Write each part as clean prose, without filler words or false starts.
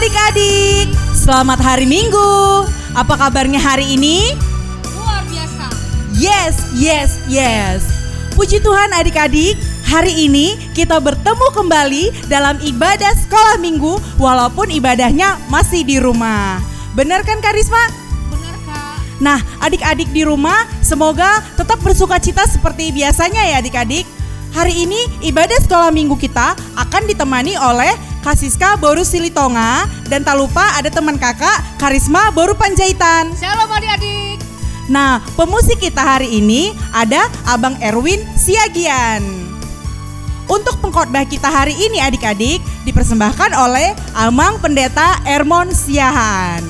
adik-adik, selamat hari Minggu. Apa kabarnya hari ini? Luar biasa. Yes. Puji Tuhan adik-adik, hari ini kita bertemu kembali dalam ibadah sekolah minggu walaupun ibadahnya masih di rumah. Benar kan Kak Risma? Benar Kak. Nah adik-adik di rumah semoga tetap bersukacita seperti biasanya ya adik-adik. Hari ini ibadah sekolah minggu kita akan ditemani oleh Kak Siska Boru Silitonga dan tak lupa ada teman kakak Karisma Boru Panjaitan. Shalom adik-adik. Nah, pemusik kita hari ini ada Abang Erwin Siagian. Untuk pengkhotbah kita hari ini adik-adik dipersembahkan oleh Amang Pendeta Ermon Siahan.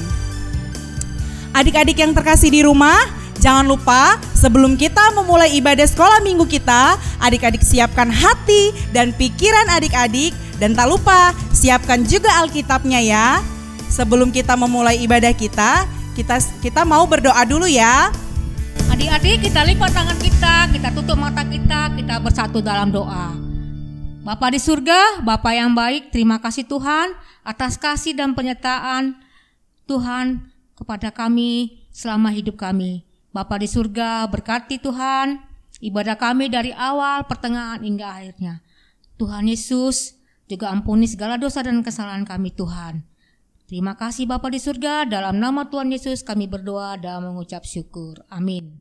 Adik-adik yang terkasih di rumah, jangan lupa sebelum kita memulai ibadah sekolah minggu kita, adik-adik siapkan hati dan pikiran adik-adik. Dan tak lupa siapkan juga Alkitabnya ya. Sebelum kita memulai ibadah kita mau berdoa dulu ya. Adik-adik kita lipat tangan kita tutup mata kita bersatu dalam doa. Bapa di surga, Bapa yang baik, terima kasih Tuhan atas kasih dan penyertaan Tuhan kepada kami selama hidup kami. Bapa di surga, berkati Tuhan ibadah kami dari awal, pertengahan hingga akhirnya. Tuhan Yesus, juga ampuni segala dosa dan kesalahan kami Tuhan. Terima kasih Bapa di surga, dalam nama Tuhan Yesus kami berdoa dan mengucap syukur. Amin.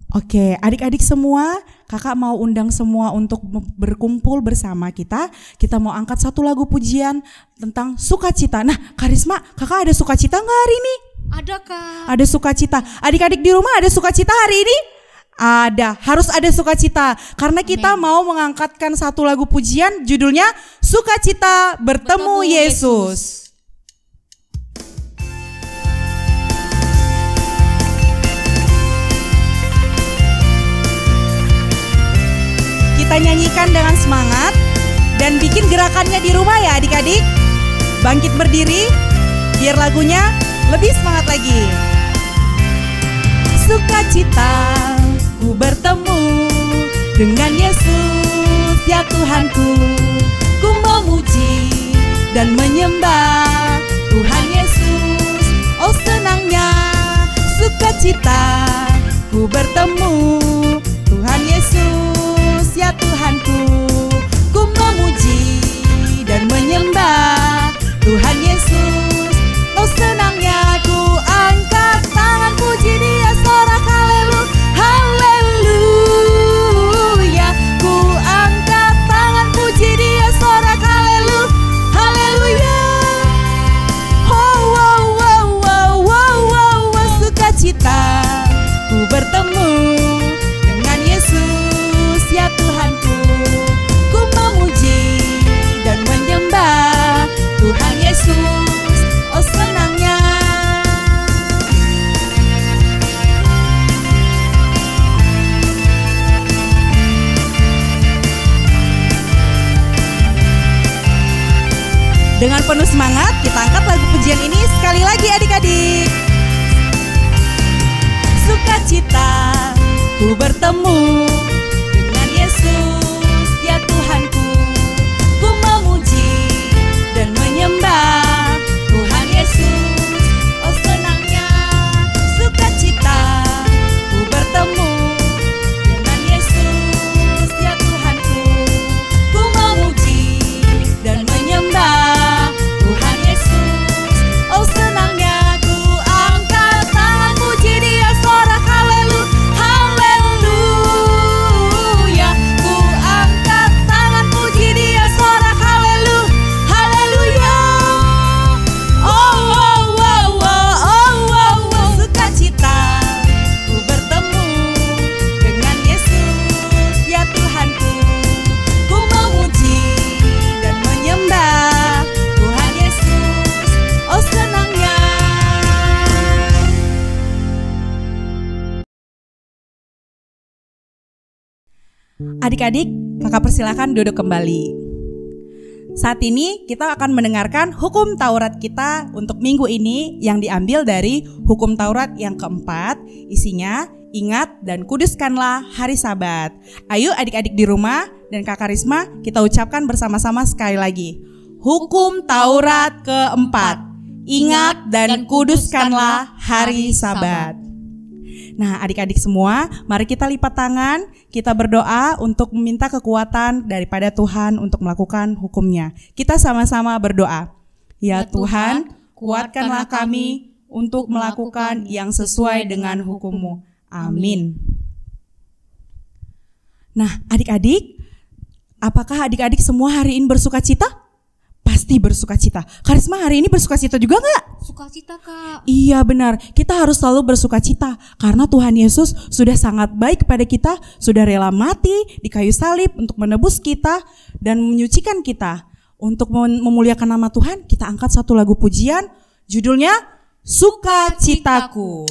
Oke, adik-adik semua, kakak mau undang semua untuk berkumpul bersama kita. Kita mau angkat satu lagu pujian tentang sukacita. Nah, Karisma, kakak ada sukacita nggak hari ini? Ada Kak. Ada sukacita. Adik-adik di rumah ada sukacita hari ini? Ada, harus ada sukacita. Karena kita mau mengangkatkan satu lagu pujian judulnya Sukacita Bertemu Yesus. Kita nyanyikan dengan semangat dan bikin gerakannya di rumah ya adik-adik. Bangkit berdiri biar lagunya lebih semangat lagi. Sukacita ku bertemu dengan Yesus ya Tuhanku. Ku memuji dan menyembah Tuhan Yesus. Oh senangnya sukacita ku bertemu Tuhan Yesus ya Tuhanku. Ku memuji dan menyembah Tuhan Yesus. Oh senangnya ku angkat tangan puji Dia sorak haleluya. Ku angkat tangan puji Dia sorak haleluya. Sukacita ku bertemu dengan Yesus ya Tuhanku. Ku memuji dan menyembah Tuhan Yesus. Oh senangnya. Dengan penuh semangat kita angkat lagu pujian ini sekali lagi adik-adik. Sukacita ku bertemu dengan Yesus ya Tuhanku. Ku memuji dan menyembah Tuhan Yesus. Oh senangnya sukacita ku bertemu dengan Yesus ya Tuhanku. Ku memuji dan menyembah Tuhan Yesus. Oh senangnya ku angkat tangan puji Dia sorak haleluya. Ku angkat tangan puji Dia sorak haleluya. Sukacita ku bertemu dengan Yesus ya Tuhanku. Ku memuji dan menyembah Tuhan Yesus. Oh senangnya. Adik-adik, kakak persilakan duduk kembali. Saat ini kita akan mendengarkan hukum Taurat kita untuk minggu ini yang diambil dari hukum Taurat yang keempat. Isinya, ingat dan kuduskanlah hari Sabat. Ayo adik-adik di rumah dan Kak Karisma kita ucapkan bersama-sama sekali lagi. Hukum Taurat keempat, ingat dan kuduskanlah hari Sabat. Nah, adik-adik semua, mari kita lipat tangan, kita berdoa untuk meminta kekuatan daripada Tuhan untuk melakukan hukum-Nya. Kita sama-sama berdoa. Ya Tuhan, kuatkanlah kami untuk melakukan yang sesuai dengan hukum-Mu. Amin. Nah, adik-adik, apakah adik-adik semua hari ini bersuka cita? Pasti bersuka cita. Karisma hari ini bersuka cita juga gak? Suka cita, Kak. Iya benar, kita harus selalu bersuka cita karena Tuhan Yesus sudah sangat baik kepada kita, sudah rela mati di kayu salib untuk menebus kita dan menyucikan kita. Untuk memuliakan nama Tuhan, kita angkat satu lagu pujian, judulnya Sukacitaku.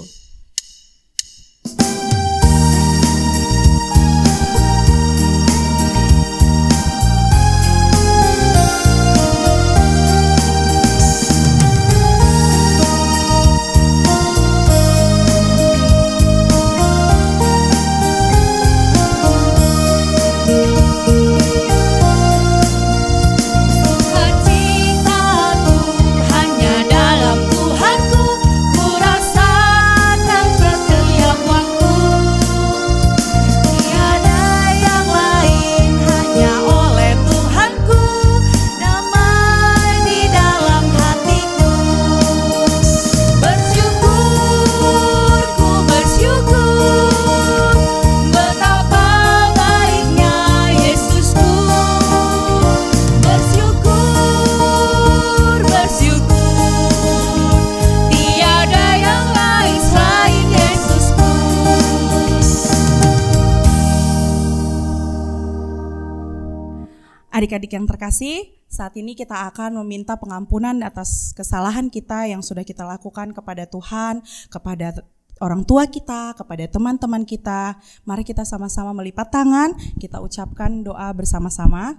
Adik-adik yang terkasih, saat ini kita akan meminta pengampunan atas kesalahan kita yang sudah kita lakukan kepada Tuhan, kepada orang tua kita, kepada teman-teman kita. Mari kita sama-sama melipat tangan, kita ucapkan doa bersama-sama.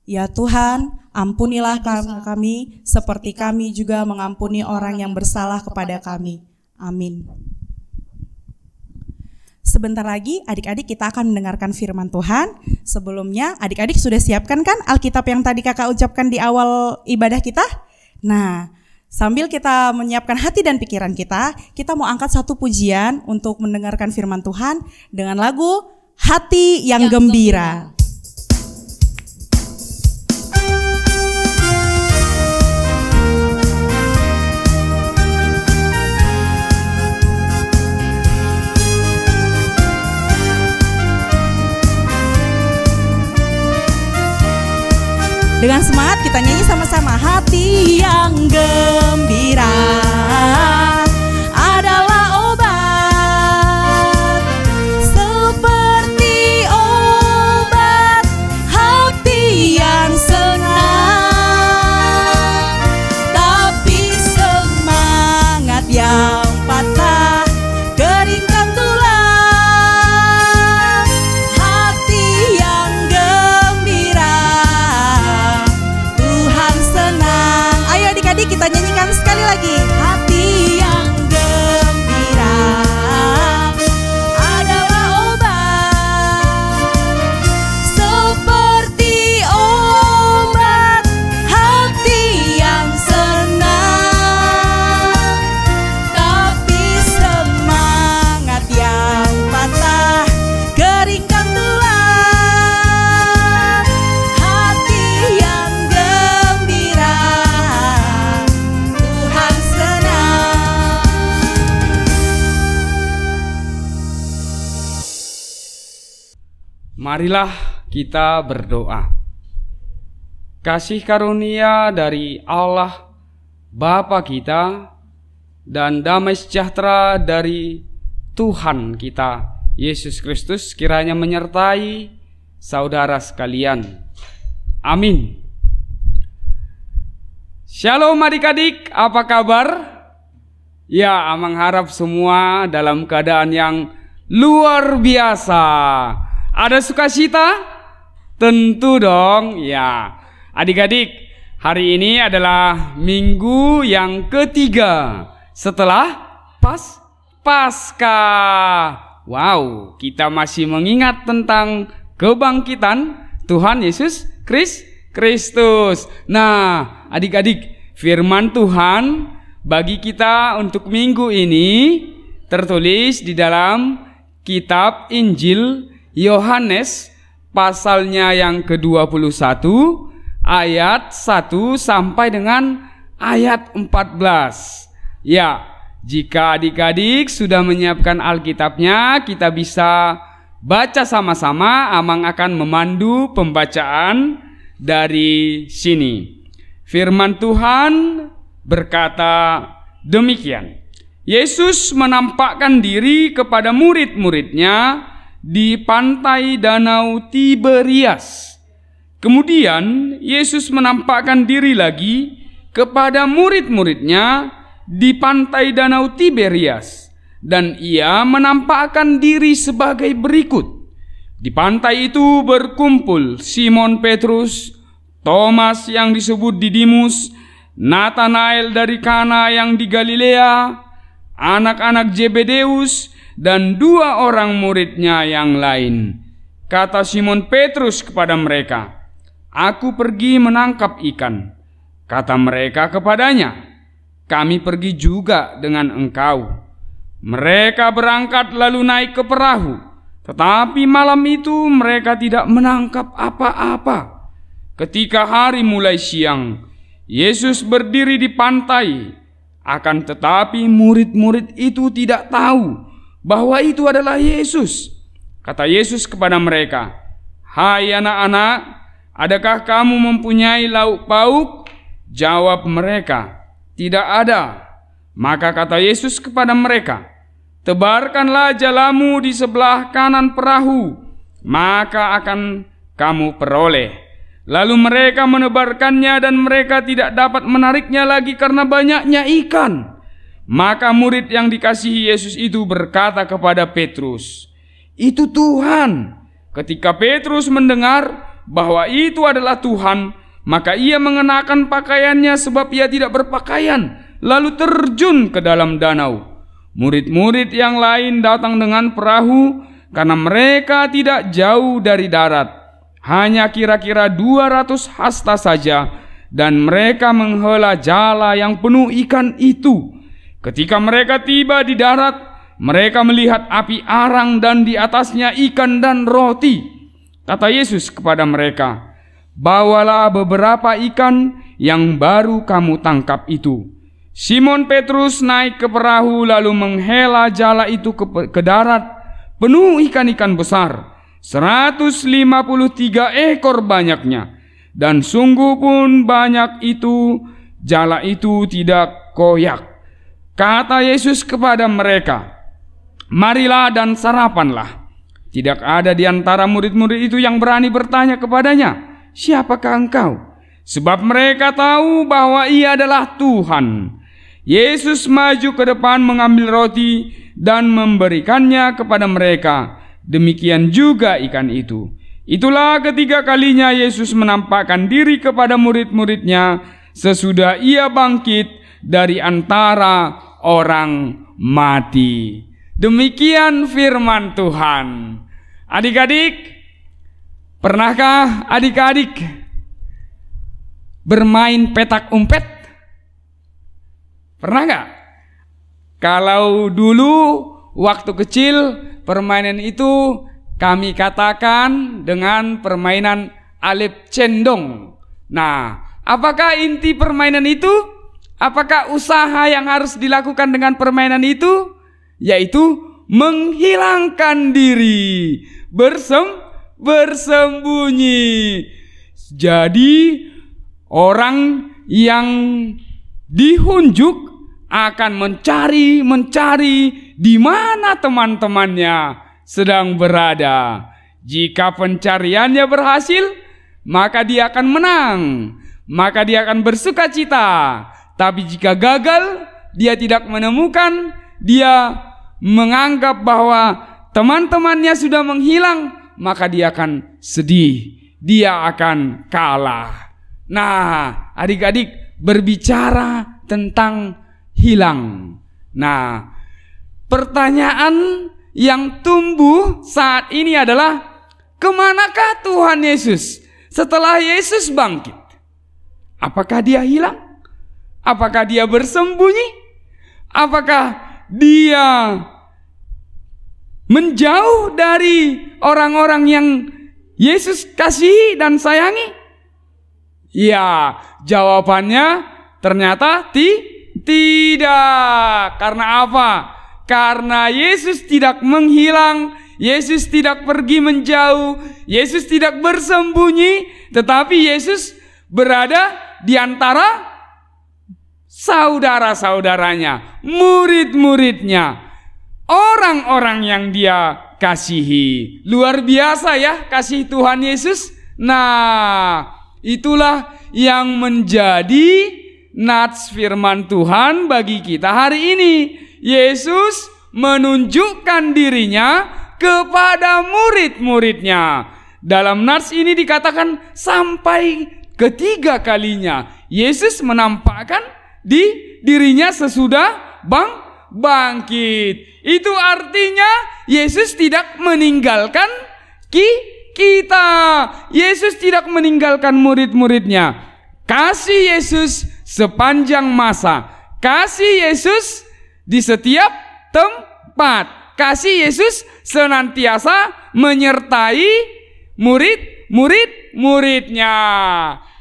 Ya Tuhan, ampunilah kami seperti kami juga mengampuni orang yang bersalah kepada kami. Amin. Sebentar lagi adik-adik kita akan mendengarkan firman Tuhan. Sebelumnya adik-adik sudah siapkan kan Alkitab yang tadi kakak ucapkan di awal ibadah kita? Nah, sambil kita menyiapkan hati dan pikiran kita mau angkat satu pujian untuk mendengarkan firman Tuhan dengan lagu Hati yang Gembira. Dengan semangat kita nyanyi sama-sama. Hati yang gembira adalah obat, seperti obat hati yang senang. Tapi semangat yang patah keringkan tulang. Hati yang gembira Tuhan senang. Ayo adik-adik kita nyanyikan sekali lagi. Hati yang gembira adalah obat, seperti obat hati yang senang. Tapi semangat yang patah keringkan tulang. Hati yang gembira Tuhan senang. Marilah kita berdoa. Kasih karunia dari Allah Bapa kita dan damai sejahtera dari Tuhan kita Yesus Kristus kiranya menyertai saudara sekalian. Amin. Shalom adik-adik, apa kabar? Ya, mengharap semua dalam keadaan yang luar biasa. Ada sukacita? Tentu dong, ya. Adik-adik, hari ini adalah minggu yang ketiga setelah Paskah. Wow, kita masih mengingat tentang kebangkitan Tuhan Yesus Kristus. Nah, adik-adik, firman Tuhan bagi kita untuk minggu ini tertulis di dalam kitab Injil Yohanes pasalnya yang ke-21 ayat 1 sampai dengan ayat 14. Ya, jika adik-adik sudah menyiapkan Alkitabnya, kita bisa baca sama-sama. Amang akan memandu pembacaan dari sini. Firman Tuhan berkata demikian. Yesus menampakkan diri kepada murid-muridnya di pantai Danau Tiberias. Kemudian Yesus menampakkan diri lagi kepada murid-muridnya di pantai Danau Tiberias, dan ia menampakkan diri sebagai berikut. Di pantai itu berkumpul Simon Petrus, Thomas yang disebut Didimus, Nathanael dari Kana yang di Galilea, anak-anak Zebedeus, dan 2 orang muridnya yang lain. Kata Simon Petrus kepada mereka, "Aku pergi menangkap ikan." Kata mereka kepadanya, "Kami pergi juga dengan engkau." Mereka berangkat lalu naik ke perahu, tetapi malam itu mereka tidak menangkap apa-apa. Ketika hari mulai siang, Yesus berdiri di pantai, akan tetapi murid-murid itu tidak tahu bahwa itu adalah Yesus. Kata Yesus kepada mereka, "Hai anak-anak, adakah kamu mempunyai lauk pauk?" Jawab mereka, "Tidak ada." Maka kata Yesus kepada mereka, "Tebarkanlah jalamu di sebelah kanan perahu, maka akan kamu peroleh." Lalu mereka menebarkannya dan mereka tidak dapat menariknya lagi karena banyaknya ikan. Maka murid yang dikasihi Yesus itu berkata kepada Petrus, "Itu Tuhan." Ketika Petrus mendengar bahwa itu adalah Tuhan, maka ia mengenakan pakaiannya sebab ia tidak berpakaian, lalu terjun ke dalam danau. Murid-murid yang lain datang dengan perahu karena mereka tidak jauh dari darat, hanya kira-kira 200 hasta saja, dan mereka menghela jala yang penuh ikan itu. Ketika mereka tiba di darat, mereka melihat api arang dan di atasnya ikan dan roti. Kata Yesus kepada mereka, "Bawalah beberapa ikan yang baru kamu tangkap itu." Simon Petrus naik ke perahu lalu menghela jala itu ke darat penuh ikan-ikan besar, 153 ekor banyaknya, dan sungguh pun banyak itu, jala itu tidak koyak. Kata Yesus kepada mereka, "Marilah dan sarapanlah." Tidak ada di antara murid-murid itu yang berani bertanya kepadanya, "Siapakah engkau?" Sebab mereka tahu bahwa ia adalah Tuhan. Yesus maju ke depan mengambil roti dan memberikannya kepada mereka. Demikian juga ikan itu. Itulah ketiga kalinya Yesus menampakkan diri kepada murid-muridnya sesudah ia bangkit dari antara orang mati. Demikian firman Tuhan. Adik-adik, pernahkah adik-adik bermain petak umpet? Pernah nggak? Kalau dulu waktu kecil permainan itu kami katakan dengan permainan alep cendong. Nah, apakah inti permainan itu? Apakah usaha yang harus dilakukan dengan permainan itu? Yaitu menghilangkan diri, bersembunyi. Jadi orang yang dihunjuk akan mencari di mana teman-temannya sedang berada. Jika pencariannya berhasil, maka dia akan menang, maka dia akan bersukacita. Tapi jika gagal, dia tidak menemukan, dia menganggap bahwa teman-temannya sudah menghilang, maka dia akan sedih, dia akan kalah. Nah, adik-adik, berbicara tentang hilang. Nah, pertanyaan yang tumbuh saat ini adalah, kemanakah Tuhan Yesus? setelah Yesus bangkit, apakah dia hilang? Apakah dia bersembunyi? Apakah dia menjauh dari orang-orang yang Yesus kasihi dan sayangi? Ya, jawabannya ternyata tidak. Karena apa? Karena Yesus tidak menghilang, Yesus tidak pergi menjauh, Yesus tidak bersembunyi, tetapi Yesus berada di antara saudara-saudaranya, murid-muridnya, orang-orang yang dia kasihi. Luar biasa ya kasih Tuhan Yesus. Nah, itulah yang menjadi nats firman Tuhan bagi kita hari ini. Yesus menunjukkan dirinya kepada murid-muridnya. Dalam nats ini dikatakan sampai ketiga kalinya Yesus menampakkan dirinya sesudah bangkit. Itu artinya Yesus tidak meninggalkan kita. Yesus tidak meninggalkan murid-muridnya. Kasih Yesus sepanjang masa. Kasih Yesus di setiap tempat. Kasih Yesus senantiasa menyertai muridnya.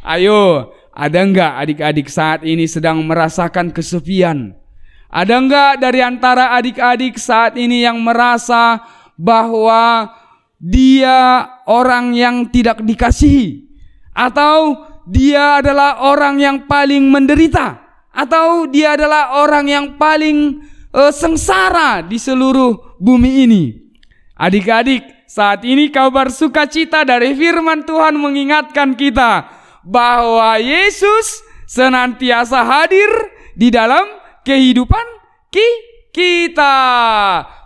Ayo, ada enggak adik-adik saat ini sedang merasakan kesepian? Ada enggak dari antara adik-adik saat ini yang merasa bahwa dia orang yang tidak dikasihi? Atau dia adalah orang yang paling menderita? Atau dia adalah orang yang paling sengsara di seluruh bumi ini? Adik-adik, saat ini kabar sukacita dari firman Tuhan mengingatkan kita bahwa Yesus senantiasa hadir di dalam kehidupan kita.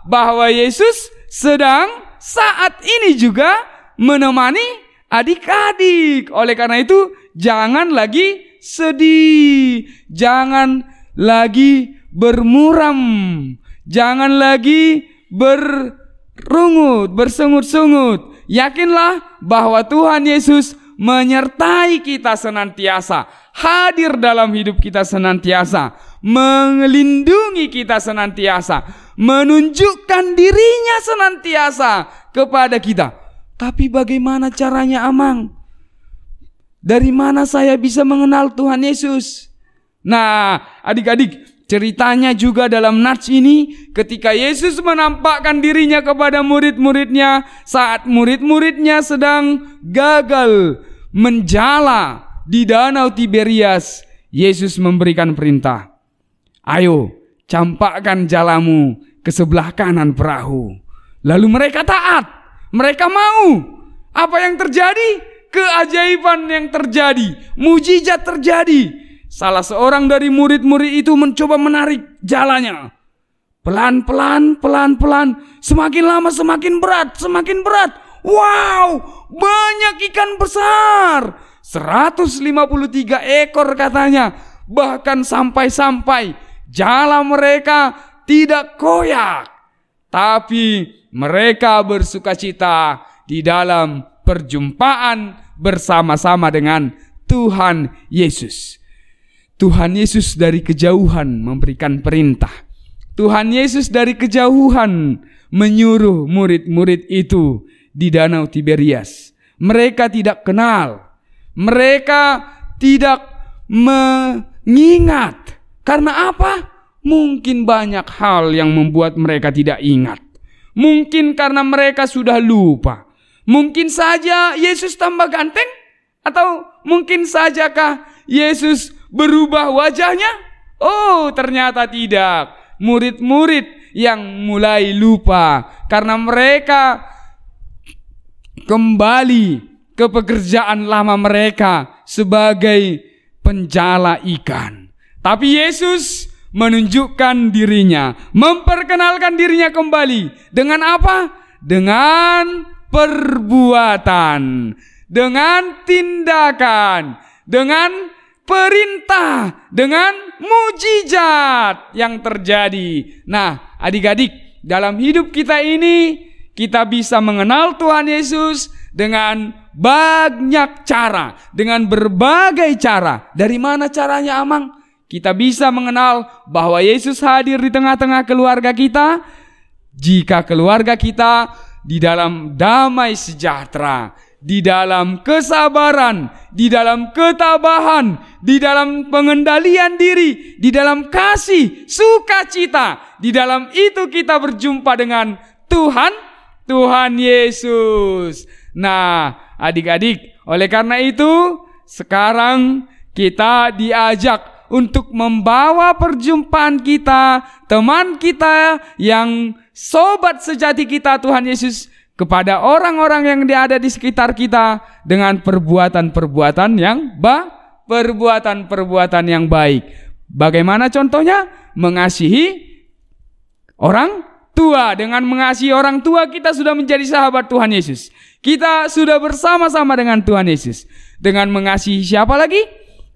Bahwa Yesus sedang saat ini juga menemani adik-adik. Oleh karena itu, jangan lagi sedih, jangan lagi bermuram, jangan lagi bersungut-sungut. Yakinlah bahwa Tuhan Yesus menyertai kita senantiasa, hadir dalam hidup kita senantiasa, melindungi kita senantiasa, menunjukkan dirinya senantiasa kepada kita. Tapi bagaimana caranya, Amang? Dari mana saya bisa mengenal Tuhan Yesus? Nah, adik-adik, ceritanya juga dalam nats ini, ketika Yesus menampakkan dirinya kepada murid-muridnya saat murid-muridnya sedang gagal menjala di Danau Tiberias, Yesus memberikan perintah, ayo campakkan jalamu ke sebelah kanan perahu. Lalu mereka taat, mereka mau. Apa yang terjadi? Keajaiban yang terjadi, mujizat terjadi. Salah seorang dari murid-murid itu mencoba menarik jalannya. Pelan-pelan, semakin lama semakin berat. Wow, banyak ikan besar. 153 ekor katanya. Bahkan sampai jala mereka tidak koyak. Tapi mereka bersukacita di dalam perjumpaan bersama-sama dengan Tuhan Yesus. Tuhan Yesus dari kejauhan memberikan perintah. Tuhan Yesus dari kejauhan menyuruh murid-murid itu di Danau Tiberias. Mereka tidak kenal. Mereka tidak mengingat. Karena apa? Mungkin banyak hal yang membuat mereka tidak ingat. Mungkin karena mereka sudah lupa. Mungkin saja Yesus tambah ganteng? Atau mungkin sajakah Yesus berubah wajahnya? Oh, ternyata tidak. Murid-murid yang mulai lupa karena mereka kembali ke pekerjaan lama mereka sebagai penjala ikan. Tapi Yesus menunjukkan dirinya, memperkenalkan dirinya kembali. Dengan apa? Dengan perbuatan, dengan tindakan, dengan perintah, dengan mujizat yang terjadi. Nah, adik-adik, dalam hidup kita ini kita bisa mengenal Tuhan Yesus dengan banyak cara, dengan berbagai cara. Dari mana caranya, Amang? Kita bisa mengenal bahwa Yesus hadir di tengah-tengah keluarga kita jika keluarga kita di dalam damai sejahtera, di dalam kesabaran, di dalam ketabahan, di dalam pengendalian diri, di dalam kasih, sukacita. Di dalam itu kita berjumpa dengan Tuhan Yesus. Nah, adik-adik, oleh karena itu sekarang kita diajak untuk membawa perjumpaan kita, teman kita yang sobat sejati kita, Tuhan Yesus, kepada orang-orang yang ada di sekitar kita dengan perbuatan-perbuatan yang baik. Bagaimana contohnya? Mengasihi orang tua. Dengan mengasihi orang tua kita sudah menjadi sahabat Tuhan Yesus. Kita sudah bersama-sama dengan Tuhan Yesus. Dengan mengasihi siapa lagi?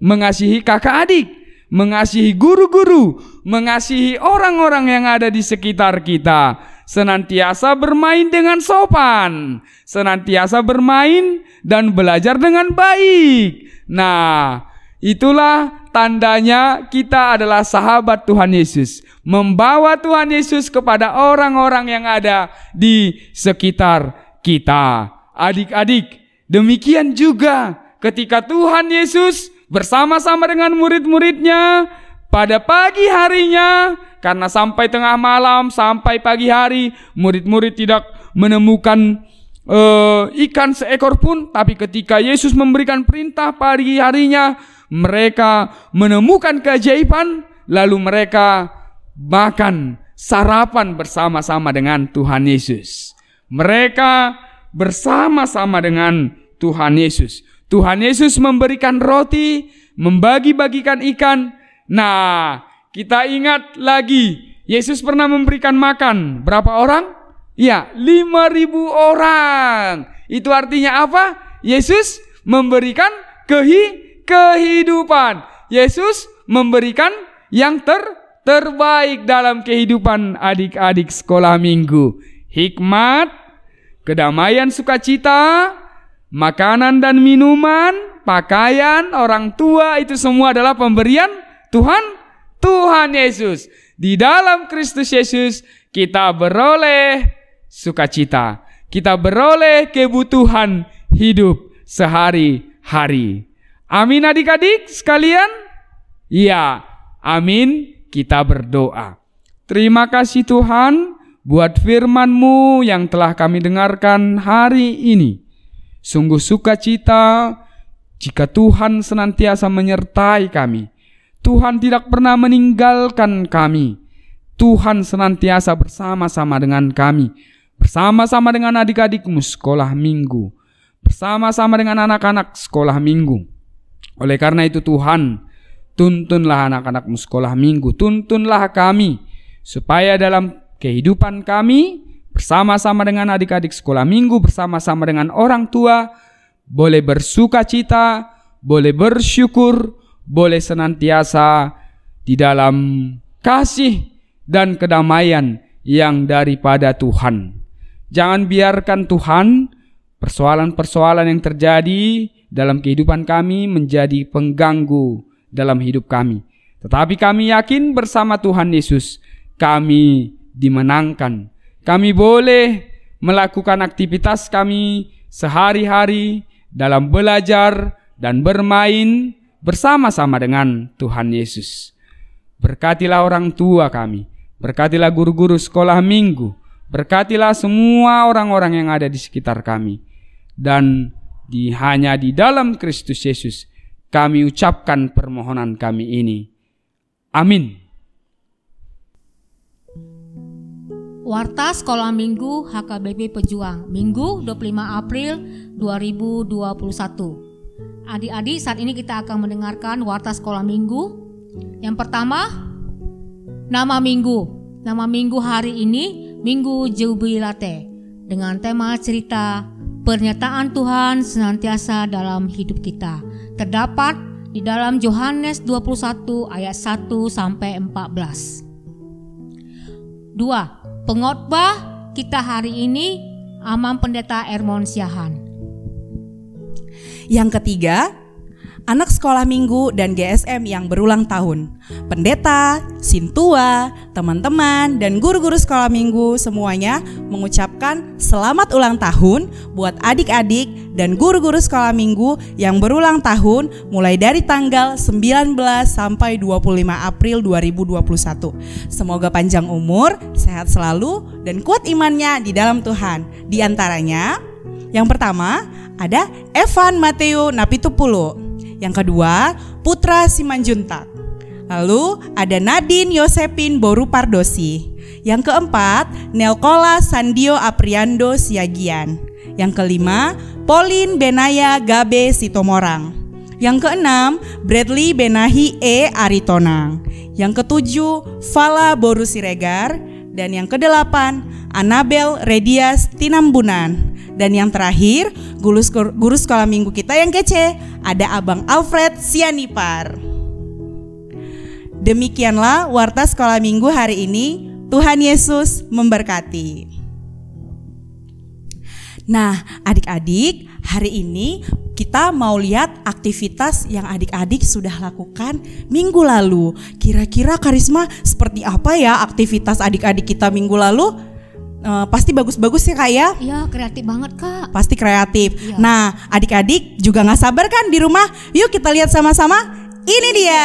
Mengasihi kakak adik, mengasihi guru-guru, mengasihi orang-orang yang ada di sekitar kita. Senantiasa bermain dengan sopan, senantiasa bermain dan belajar dengan baik. Nah, itulah tandanya kita adalah sahabat Tuhan Yesus, membawa Tuhan Yesus kepada orang-orang yang ada di sekitar kita. Adik-adik, demikian juga ketika Tuhan Yesus bersama-sama dengan murid-muridnya pada pagi harinya, karena sampai tengah malam, sampai pagi hari, murid-murid tidak menemukan ikan seekor pun. Tapi ketika Yesus memberikan perintah pagi harinya, mereka menemukan keajaiban. Lalu mereka makan sarapan bersama-sama dengan Tuhan Yesus. Mereka bersama-sama dengan Tuhan Yesus. Tuhan Yesus memberikan roti, membagi-bagikan ikan. Nah, kita ingat lagi, Yesus pernah memberikan makan berapa orang? Ya, 5.000 orang. Itu artinya apa? Yesus memberikan kehidupan. Yesus memberikan yang terbaik dalam kehidupan adik-adik sekolah minggu. Hikmat, kedamaian, sukacita, makanan dan minuman, pakaian, orang tua, itu semua adalah pemberian Tuhan Yesus. Di dalam Kristus Yesus kita beroleh sukacita. Kita beroleh kebutuhan hidup sehari-hari. Amin adik-adik sekalian? Ya, amin. Kita berdoa. Terima kasih Tuhan buat firman-Mu yang telah kami dengarkan hari ini. Sungguh sukacita jika Tuhan senantiasa menyertai kami. Tuhan tidak pernah meninggalkan kami. Tuhan senantiasa bersama-sama dengan kami. Bersama-sama dengan adik-adikmu sekolah minggu. Bersama-sama dengan anak-anak sekolah minggu. Oleh karena itu Tuhan, tuntunlah anak-anakmu sekolah minggu. Tuntunlah kami. Supaya dalam kehidupan kami, bersama-sama dengan adik-adik sekolah minggu, bersama-sama dengan orang tua, boleh bersukacita, boleh bersyukur, boleh senantiasa di dalam kasih dan kedamaian yang daripada Tuhan. Jangan biarkan Tuhan persoalan-persoalan yang terjadi dalam kehidupan kami menjadi pengganggu dalam hidup kami. Tetapi kami yakin bersama Tuhan Yesus kami dimenangkan. Kami boleh melakukan aktivitas kami sehari-hari dalam belajar dan bermain bersama-sama dengan Tuhan Yesus. Berkatilah orang tua kami, berkatilah guru-guru sekolah minggu, berkatilah semua orang-orang yang ada di sekitar kami. Dan hanya di dalam Kristus Yesus kami ucapkan permohonan kami ini. Amin. Warta Sekolah Minggu HKBP Pejuang, Minggu 25 April 2021. Adik-adik, saat ini kita akan mendengarkan Warta Sekolah Minggu. Yang pertama, nama minggu. Nama minggu hari ini Minggu Jubilate, dengan tema cerita pernyataan Tuhan senantiasa dalam hidup kita. Terdapat di dalam Yohanes 21 ayat 1 sampai 14. 2. Pengkhotbah kita hari ini Amam Pendeta Ermon Siahan. Yang ketiga, anak sekolah minggu dan GSM yang berulang tahun. Pendeta, sintua, teman-teman, dan guru-guru sekolah minggu semuanya mengucapkan selamat ulang tahun buat adik-adik dan guru-guru sekolah minggu yang berulang tahun mulai dari tanggal 19 sampai 25 April 2021. Semoga panjang umur, sehat selalu, dan kuat imannya di dalam Tuhan. Di antaranya, yang pertama ada Evan Mateo Napitupulu. Yang kedua, Putra Simanjuntak. Lalu ada Nadine Yosepin Boru Pardosi. Yang keempat, Nelkola Sandio Apriando Siagian. Yang kelima, Pauline Benaya Gabe Sitomorang. Yang keenam, Bradley Benahi E Aritonang. Yang ketujuh, Fala Boru Siregar. Dan yang kedelapan, Anabel Redias Tinambunan. Dan yang terakhir, guru sekolah minggu kita yang kece, ada Abang Alfred Sianipar. Demikianlah warta sekolah minggu hari ini. Tuhan Yesus memberkati. Nah, adik-adik, hari ini kita mau lihat aktivitas yang adik-adik sudah lakukan minggu lalu. Kira-kira Karisma seperti apa ya aktivitas adik-adik kita minggu lalu? Pasti bagus-bagus ya Kak ya? Iya, kreatif banget Kak. Pasti kreatif. Iya. Nah, adik-adik juga gak sabar kan di rumah? Yuk kita lihat sama-sama. Ini dia.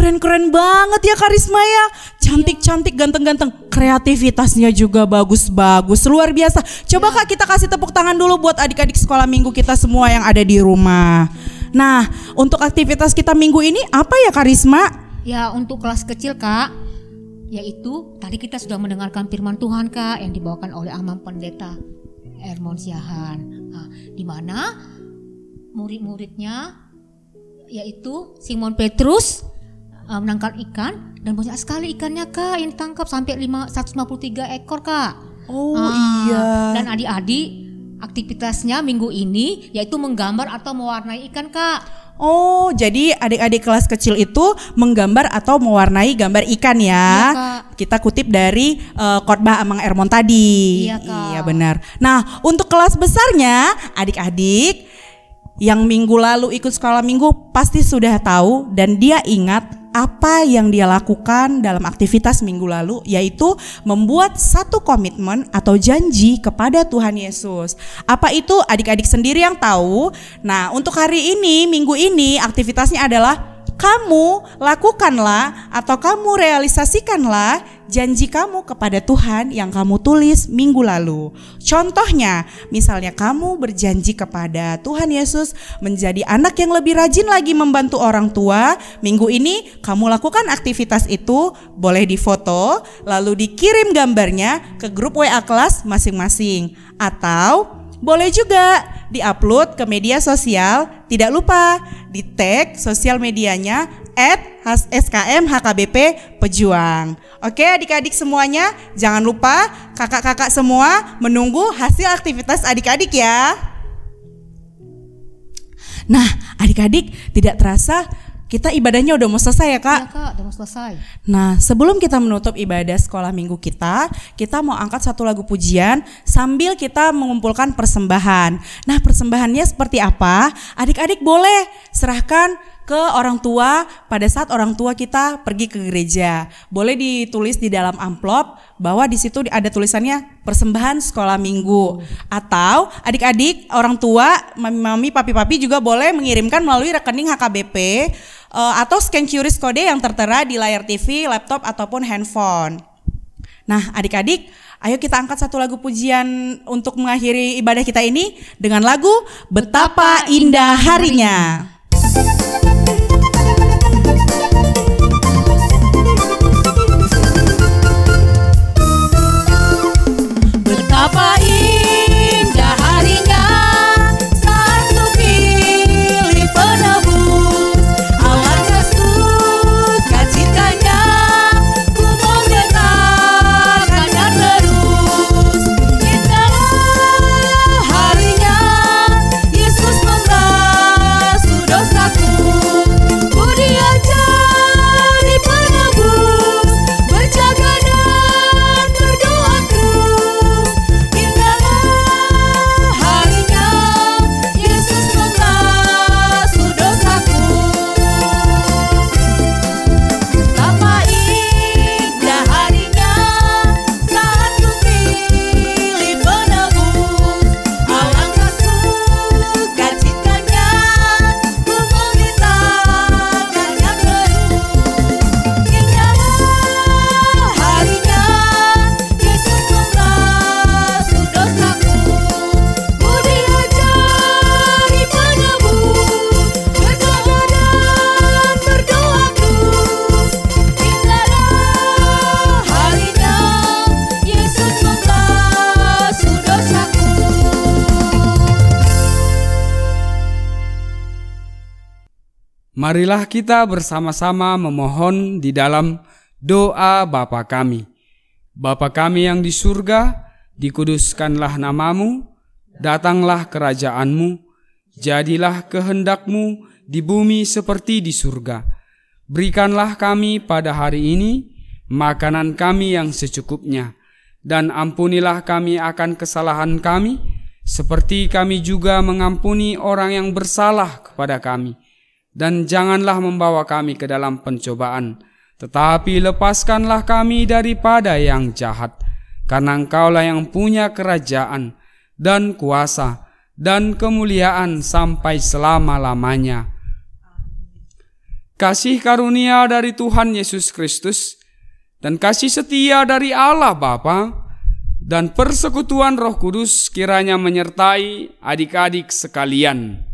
keren-keren banget ya Karisma ya. Cantik-cantik, ganteng-ganteng. Kreativitasnya juga bagus-bagus, luar biasa. Coba Kak kita kasih tepuk tangan dulu buat adik-adik sekolah minggu kita semua yang ada di rumah. Nah, untuk aktivitas kita minggu ini apa ya Karisma? Ya, untuk kelas kecil Kak, yaitu tadi kita sudah mendengarkan firman Tuhan Kak yang dibawakan oleh Amam Pendeta Hermon Siahan. Nah, di mana murid-muridnya yaitu Simon Petrus menangkap ikan dan banyak sekali ikannya Kak yang ditangkap sampai 153 ekor Kak. Oh iya. Dan adik-adik aktivitasnya minggu ini yaitu menggambar atau mewarnai ikan Kak. Oh, jadi adik-adik kelas kecil itu menggambar atau mewarnai gambar ikan ya. Iya, Kak. Kita kutip dari khotbah Amang Ermon tadi. Iya, Kak. Iya benar. Nah, untuk kelas besarnya adik-adik yang minggu lalu ikut sekolah minggu pasti sudah tahu dan dia ingat apa yang dia lakukan dalam aktivitas minggu lalu, yaitu membuat satu komitmen atau janji kepada Tuhan Yesus. Apa itu adik-adik sendiri yang tahu. Nah, untuk hari ini, minggu ini aktivitasnya adalah kamu lakukanlah atau kamu realisasikanlah janji kamu kepada Tuhan yang kamu tulis minggu lalu. Contohnya, misalnya kamu berjanji kepada Tuhan Yesus menjadi anak yang lebih rajin lagi membantu orang tua. Minggu ini kamu lakukan aktivitas itu, boleh difoto lalu dikirim gambarnya ke grup WA kelas masing-masing. Atau boleh juga diupload ke media sosial. Tidak lupa di tag sosial medianya @SKM-HKBP Pejuang. Oke adik-adik semuanya, jangan lupa kakak-kakak semua menunggu hasil aktivitas adik-adik ya. Nah adik-adik, tidak terasa kita ibadahnya udah mau selesai ya Kak? Iya Kak, udah mau selesai. Nah sebelum kita menutup ibadah sekolah minggu kita mau angkat satu lagu pujian sambil kita mengumpulkan persembahan. Nah persembahannya seperti apa? Adik-adik boleh serahkan ke orang tua pada saat orang tua kita pergi ke gereja. Boleh ditulis di dalam amplop bahwa di situ ada tulisannya persembahan sekolah minggu. Atau adik-adik, orang tua, mami, papi-papi juga boleh mengirimkan melalui rekening HKBP atau scan QRIS kode yang tertera di layar TV, laptop ataupun handphone. Nah, adik-adik, ayo kita angkat satu lagu pujian untuk mengakhiri ibadah kita ini dengan lagu Betapa Indah Harinya. Betapa indah harinya saat ku pilih penebus, alangkah sukacitanya ku menyatakannya terus. Indahlah harinya Yesus membasuh dosaku, ku diajari penebus, berjaga dan berdoa terus. Marilah kita bersama-sama memohon di dalam doa Bapa kami. Bapa kami yang di surga, dikuduskanlah namamu, datanglah kerajaanmu, jadilah kehendakmu di bumi seperti di surga. Berikanlah kami pada hari ini makanan kami yang secukupnya, dan ampunilah kami akan kesalahan kami, seperti kami juga mengampuni orang yang bersalah kepada kami. Dan janganlah membawa kami ke dalam pencobaan, tetapi lepaskanlah kami daripada yang jahat. Karena Engkaulah yang punya kerajaan dan kuasa dan kemuliaan sampai selama-lamanya. kasih karunia dari Tuhan Yesus Kristus, dan kasih setia dari Allah Bapa, dan persekutuan Roh Kudus kiranya menyertai adik-adik sekalian.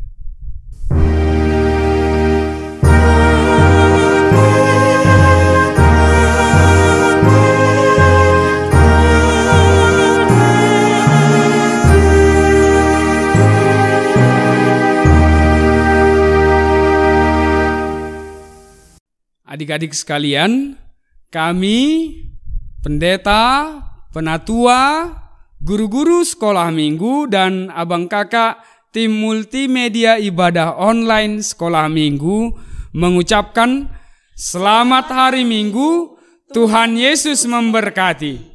Adik-adik sekalian, kami, pendeta, penatua, guru-guru sekolah minggu, dan abang kakak tim multimedia ibadah online sekolah minggu mengucapkan selamat hari Minggu, Tuhan Yesus memberkati.